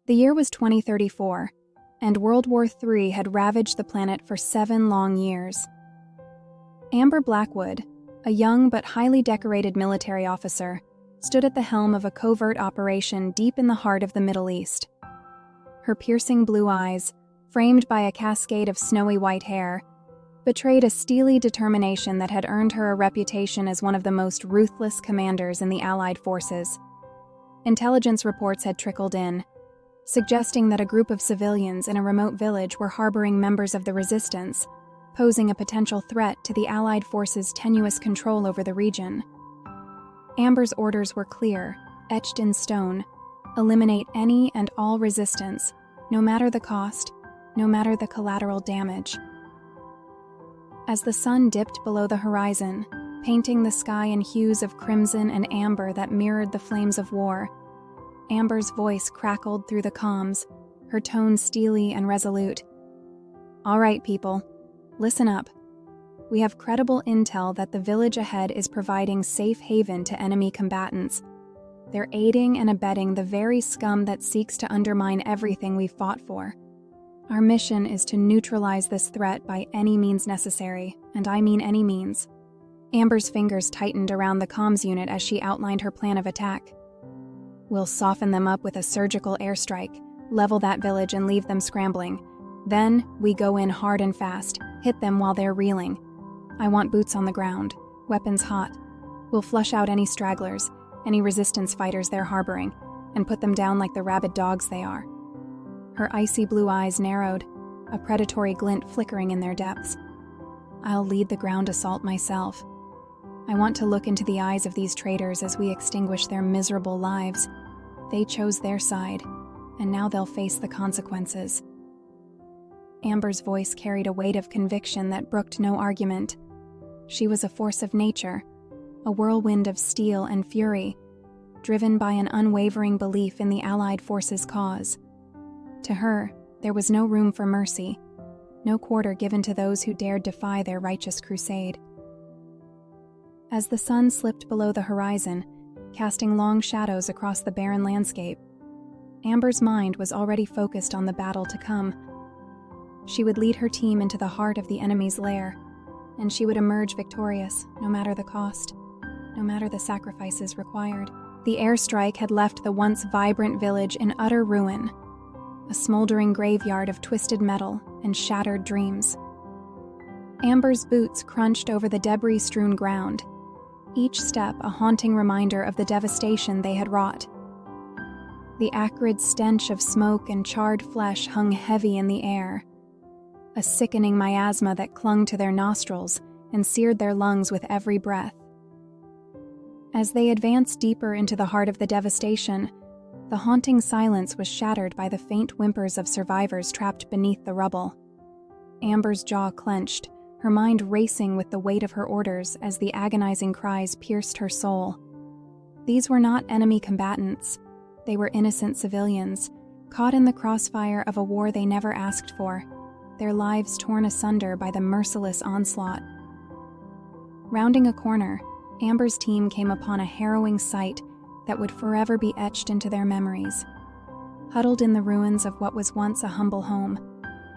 The year was 2034, and World War III had ravaged the planet for 7 long years. Amber Blackwood, a young but highly decorated military officer, stood at the helm of a covert operation deep in the heart of the Middle East. Her piercing blue eyes, framed by a cascade of snowy white hair, betrayed a steely determination that had earned her a reputation as one of the most ruthless commanders in the Allied forces. Intelligence reports had trickled in, suggesting that a group of civilians in a remote village were harboring members of the resistance, posing a potential threat to the Allied forces' tenuous control over the region. Amber's orders were clear, etched in stone: eliminate any and all resistance, no matter the cost, no matter the collateral damage. As the sun dipped below the horizon, painting the sky in hues of crimson and amber that mirrored the flames of war, Amber's voice crackled through the comms, her tone steely and resolute. "All right, people, listen up. We have credible intel that the village ahead is providing safe haven to enemy combatants. They're aiding and abetting the very scum that seeks to undermine everything we've fought for. Our mission is to neutralize this threat by any means necessary, and I mean any means." Amber's fingers tightened around the comms unit as she outlined her plan of attack. "We'll soften them up with a surgical airstrike, level that village and leave them scrambling. Then, we go in hard and fast, hit them while they're reeling. I want boots on the ground, weapons hot. We'll flush out any stragglers, any resistance fighters they're harboring, and put them down like the rabid dogs they are." Her icy blue eyes narrowed, a predatory glint flickering in their depths. "I'll lead the ground assault myself. I want to look into the eyes of these traitors as we extinguish their miserable lives. They chose their side, and now they'll face the consequences." Amber's voice carried a weight of conviction that brooked no argument. She was a force of nature, a whirlwind of steel and fury, driven by an unwavering belief in the Allied forces' cause. To her, there was no room for mercy, no quarter given to those who dared defy their righteous crusade. As the sun slipped below the horizon, casting long shadows across the barren landscape, Amber's mind was already focused on the battle to come. She would lead her team into the heart of the enemy's lair, and she would emerge victorious, no matter the cost, no matter the sacrifices required. The airstrike had left the once vibrant village in utter ruin, a smoldering graveyard of twisted metal and shattered dreams. Amber's boots crunched over the debris-strewn ground, each step a haunting reminder of the devastation they had wrought. The acrid stench of smoke and charred flesh hung heavy in the air, a sickening miasma that clung to their nostrils and seared their lungs with every breath. As they advanced deeper into the heart of the devastation, the haunting silence was shattered by the faint whimpers of survivors trapped beneath the rubble. Amber's jaw clenched, her mind racing with the weight of her orders as the agonizing cries pierced her soul. These were not enemy combatants. They were innocent civilians, caught in the crossfire of a war they never asked for, their lives torn asunder by the merciless onslaught. Rounding a corner, Amber's team came upon a harrowing sight that would forever be etched into their memories. Huddled in the ruins of what was once a humble home,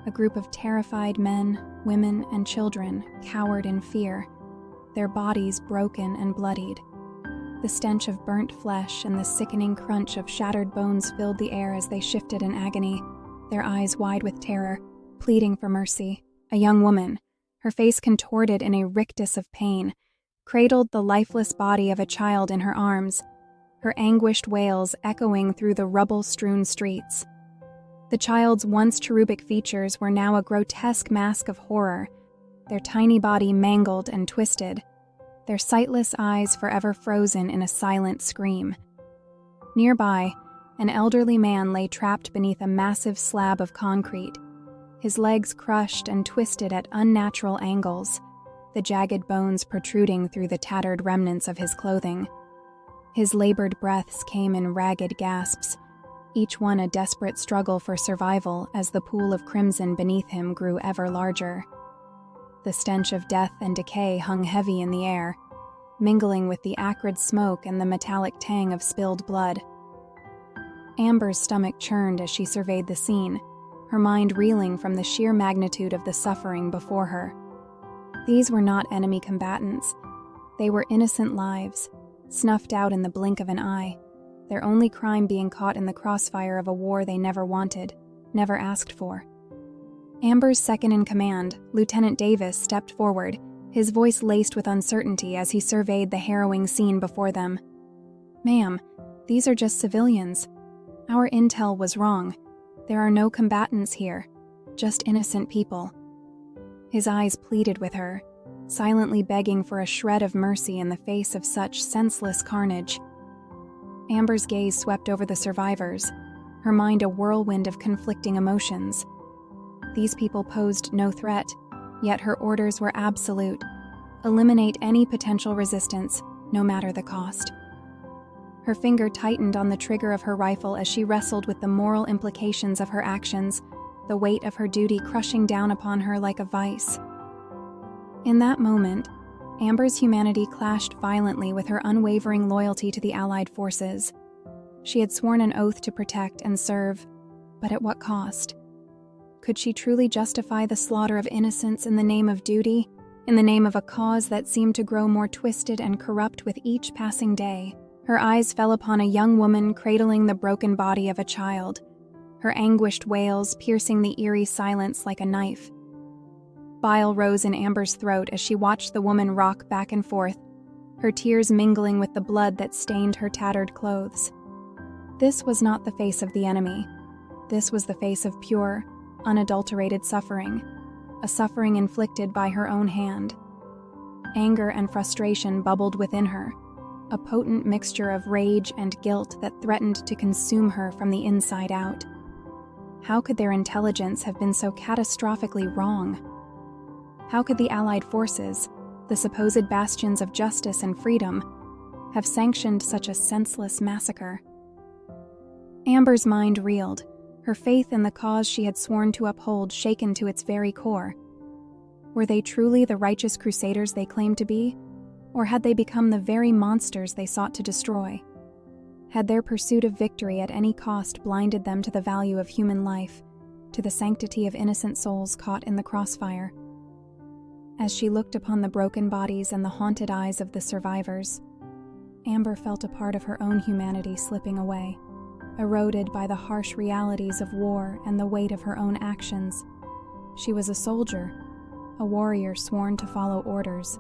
a group of terrified men, women, and children cowered in fear, their bodies broken and bloodied. The stench of burnt flesh and the sickening crunch of shattered bones filled the air as they shifted in agony, their eyes wide with terror, pleading for mercy. A young woman, her face contorted in a rictus of pain, cradled the lifeless body of a child in her arms, her anguished wails echoing through the rubble-strewn streets. The child's once cherubic features were now a grotesque mask of horror, their tiny body mangled and twisted, their sightless eyes forever frozen in a silent scream. Nearby, an elderly man lay trapped beneath a massive slab of concrete, his legs crushed and twisted at unnatural angles, the jagged bones protruding through the tattered remnants of his clothing. His labored breaths came in ragged gasps, each one a desperate struggle for survival as the pool of crimson beneath him grew ever larger. The stench of death and decay hung heavy in the air, mingling with the acrid smoke and the metallic tang of spilled blood. Amber's stomach churned as she surveyed the scene, her mind reeling from the sheer magnitude of the suffering before her. These were not enemy combatants. They were innocent lives, snuffed out in the blink of an eye, their only crime being caught in the crossfire of a war they never wanted, never asked for. Amber's second-in-command, Lieutenant Davis, stepped forward, his voice laced with uncertainty as he surveyed the harrowing scene before them. "Ma'am, these are just civilians. Our intel was wrong. There are no combatants here, just innocent people." His eyes pleaded with her, silently begging for a shred of mercy in the face of such senseless carnage. Amber's gaze swept over the survivors, her mind a whirlwind of conflicting emotions. These people posed no threat, yet her orders were absolute. Eliminate any potential resistance, no matter the cost. Her finger tightened on the trigger of her rifle as she wrestled with the moral implications of her actions, the weight of her duty crushing down upon her like a vice. In that moment, Amber's humanity clashed violently with her unwavering loyalty to the Allied forces. She had sworn an oath to protect and serve, but at what cost? Could she truly justify the slaughter of innocents in the name of duty, in the name of a cause that seemed to grow more twisted and corrupt with each passing day? Her eyes fell upon a young woman cradling the broken body of a child, her anguished wails piercing the eerie silence like a knife. Bile rose in Amber's throat as she watched the woman rock back and forth, her tears mingling with the blood that stained her tattered clothes. This was not the face of the enemy. This was the face of pure, unadulterated suffering, a suffering inflicted by her own hand. Anger and frustration bubbled within her, a potent mixture of rage and guilt that threatened to consume her from the inside out. How could their intelligence have been so catastrophically wrong? How could the Allied forces, the supposed bastions of justice and freedom, have sanctioned such a senseless massacre? Amber's mind reeled, her faith in the cause she had sworn to uphold shaken to its very core. Were they truly the righteous crusaders they claimed to be, or had they become the very monsters they sought to destroy? Had their pursuit of victory at any cost blinded them to the value of human life, to the sanctity of innocent souls caught in the crossfire? As she looked upon the broken bodies and the haunted eyes of the survivors, Amber felt a part of her own humanity slipping away, eroded by the harsh realities of war and the weight of her own actions. She was a soldier, a warrior sworn to follow orders.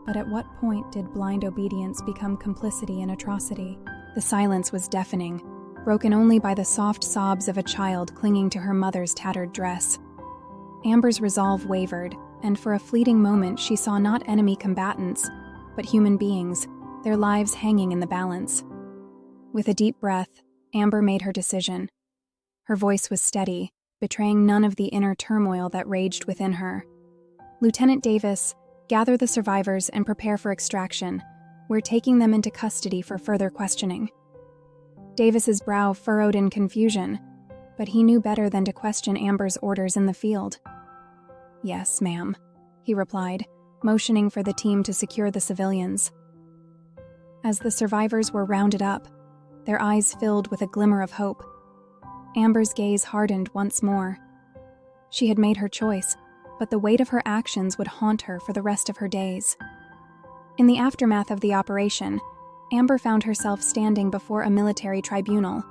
But at what point did blind obedience become complicity in atrocity? The silence was deafening, broken only by the soft sobs of a child clinging to her mother's tattered dress. Amber's resolve wavered, and for a fleeting moment she saw not enemy combatants, but human beings, their lives hanging in the balance. With a deep breath, Amber made her decision. Her voice was steady, betraying none of the inner turmoil that raged within her. "Lieutenant Davis, gather the survivors and prepare for extraction. We're taking them into custody for further questioning." Davis's brow furrowed in confusion, but he knew better than to question Amber's orders in the field. "Yes, ma'am," he replied, motioning for the team to secure the civilians. As the survivors were rounded up, their eyes filled with a glimmer of hope, Amber's gaze hardened once more. She had made her choice, but the weight of her actions would haunt her for the rest of her days. In the aftermath of the operation, Amber found herself standing before a military tribunal,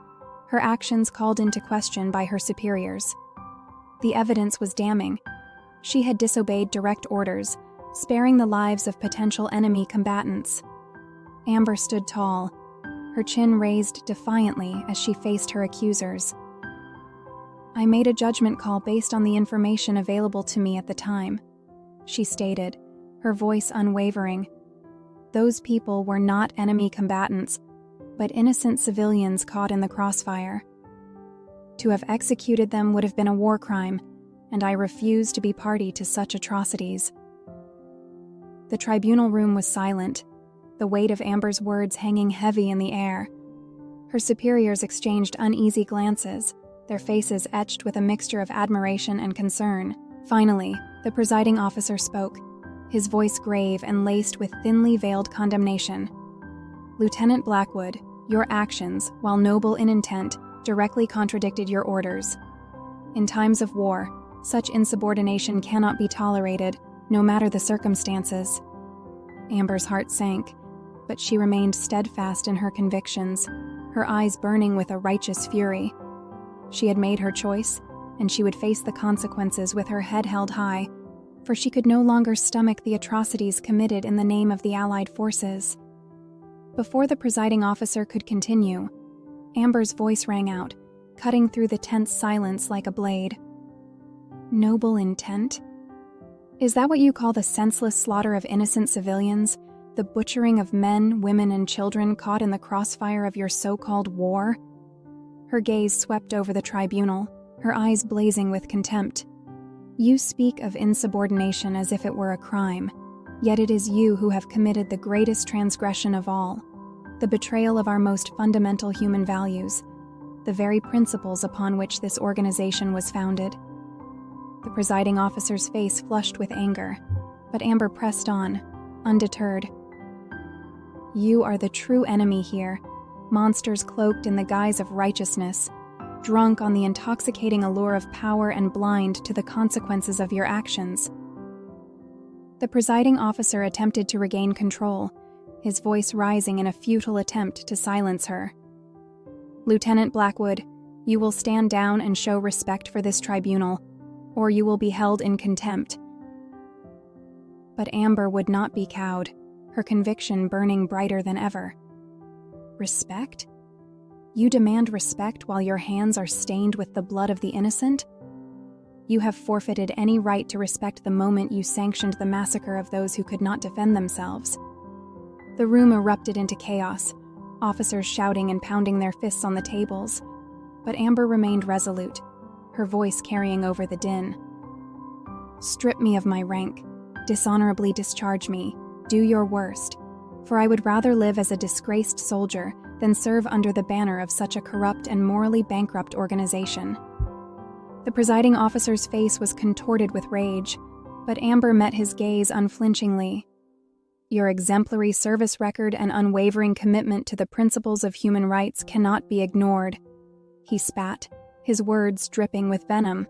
her actions called into question by her superiors. The evidence was damning. She had disobeyed direct orders, sparing the lives of potential enemy combatants. Amber stood tall, her chin raised defiantly as she faced her accusers. "I made a judgment call based on the information available to me at the time," she stated, her voice unwavering. Those people were not enemy combatants, but innocent civilians caught in the crossfire. To have executed them would have been a war crime, and I refuse to be party to such atrocities. The tribunal room was silent, the weight of Amber's words hanging heavy in the air. Her superiors exchanged uneasy glances, their faces etched with a mixture of admiration and concern. Finally, the presiding officer spoke, his voice grave and laced with thinly veiled condemnation. "Lieutenant Blackwood, Your actions, while noble in intent, directly contradicted your orders. In times of war, such insubordination cannot be tolerated, no matter the circumstances. Amber's heart sank, but she remained steadfast in her convictions, her eyes burning with a righteous fury. She had made her choice, and she would face the consequences with her head held high, for she could no longer stomach the atrocities committed in the name of the Allied forces. Before the presiding officer could continue, Amber's voice rang out, cutting through the tense silence like a blade. Noble intent? Is that what you call the senseless slaughter of innocent civilians, the butchering of men, women, and children caught in the crossfire of your so-called war? Her gaze swept over the tribunal, her eyes blazing with contempt. You speak of insubordination as if it were a crime, yet it is you who have committed the greatest transgression of all, the betrayal of our most fundamental human values, the very principles upon which this organization was founded. The presiding officer's face flushed with anger, but Amber pressed on, undeterred. You are the true enemy here, monsters cloaked in the guise of righteousness, drunk on the intoxicating allure of power and blind to the consequences of your actions. The presiding officer attempted to regain control, his voice rising in a futile attempt to silence her. Lieutenant Blackwood, you will stand down and show respect for this tribunal, or you will be held in contempt. But Amber would not be cowed, her conviction burning brighter than ever. Respect? You demand respect while your hands are stained with the blood of the innocent? You have forfeited any right to respect the moment you sanctioned the massacre of those who could not defend themselves. The room erupted into chaos, officers shouting and pounding their fists on the tables, but Amber remained resolute, her voice carrying over the din. Strip me of my rank, dishonorably discharge me, do your worst, for I would rather live as a disgraced soldier than serve under the banner of such a corrupt and morally bankrupt organization. The presiding officer's face was contorted with rage, but Amber met his gaze unflinchingly. Your exemplary service record and unwavering commitment to the principles of human rights cannot be ignored, he spat, his words dripping with venom.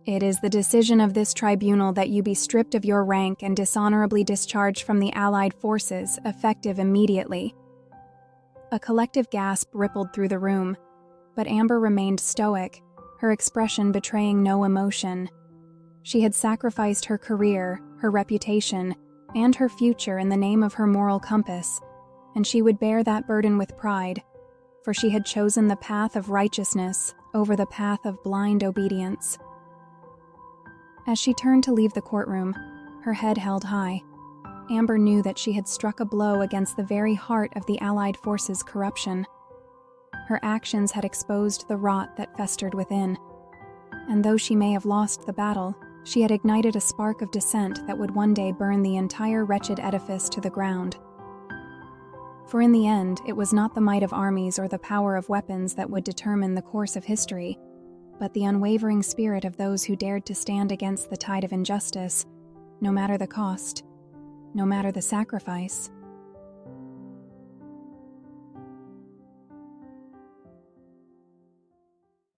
It is the decision of this tribunal that you be stripped of your rank and dishonorably discharged from the Allied forces, effective immediately. A collective gasp rippled through the room, but Amber remained stoic, her expression betraying no emotion. She had sacrificed her career, her reputation, and her future in the name of her moral compass, and she would bear that burden with pride, for she had chosen the path of righteousness over the path of blind obedience. As she turned to leave the courtroom, her head held high, Amber knew that she had struck a blow against the very heart of the Allied forces' corruption. Her actions had exposed the rot that festered within, and though she may have lost the battle, she had ignited a spark of dissent that would one day burn the entire wretched edifice to the ground. For in the end, it was not the might of armies or the power of weapons that would determine the course of history, but the unwavering spirit of those who dared to stand against the tide of injustice, no matter the cost, no matter the sacrifice.